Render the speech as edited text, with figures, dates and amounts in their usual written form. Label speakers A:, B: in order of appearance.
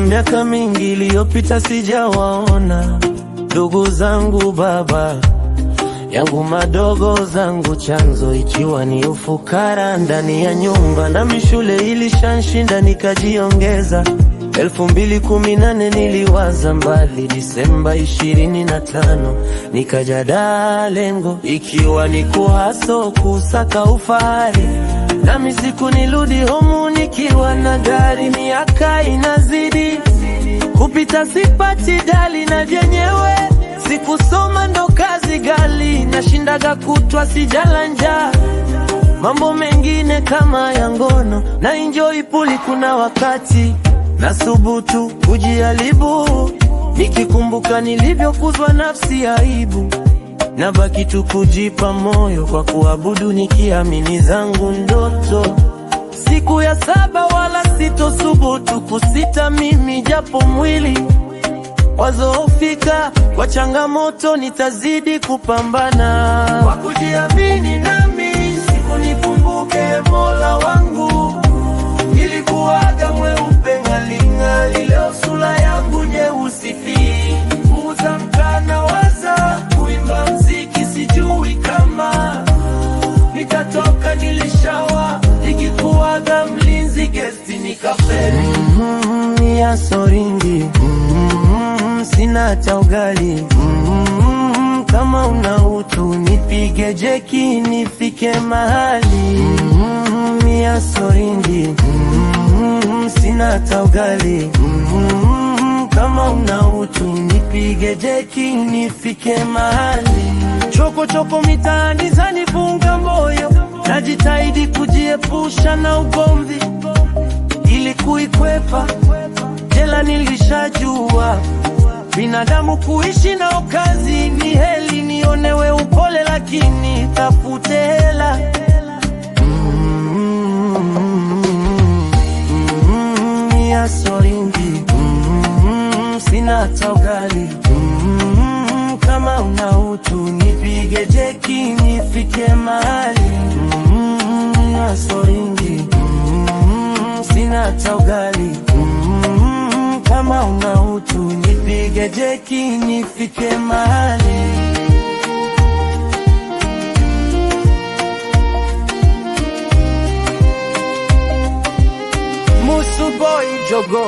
A: Miaka mingi iliyopita sijawaona ndugu zangu, baba yangu, madogo zangu, chanzo ikiwa ni ufukara ndani ya nyumba. Nami shule ilishanshinda nikajiongeza. 2018 niliwaza mbali, Disemba 25 nikaja lengo, ikiwa ni kuhaso kusaka ufahari. Nami siku nirudi homu nikiwa na gari, miaka inazidi kupita sipati dali, na vyenyewe sikusoma ndo kazi gali, nashindaga kutwa sijala njaa. Mambo mengine kama ya ngono na enjoy puli, kuna wakati nasubutu kujiharibu, nikikumbuka nilivyokuzwa nafsi aibu. Nabaki tu kujipa moyo kwa kuabudu, nikiamini zangu ndoto. Siku ya 7 wala sitosubutu kusita mimi, japo mwili wazoofika kwa changamoto, nitazidi kupambana kwa kujiamini. Nami siku nikumbuke Mola wangu, nilikuwaga mweupe ngali, leo sura yangu nyeusi fi. Kuuza mkana waza kuimba mziki, sijui kama nikatoka, nilishawa nikikuwaga mlinzi gesti nikaferi. Ya soringi sina hata ugali. Kama una utu nipige jeki nifike mahali. Ya soringi sina hata ugali. Kama una utu nipige jeki nifike mahali. Choko choko mitaani zanifunga moyo, najitahidi kujiepusha na ugomvi ili kuikwepa jela. Nilishajua binadamu kuishi na kazi ni heli, nionewe upole lakini tafute hela. Ya soringi sina hata ugali. Kama una utu nipige jeki nifike mahali. Ya soringi sina hata ugali. Kama una utu nipige jeki nifike mahali. Musu boy Jogo.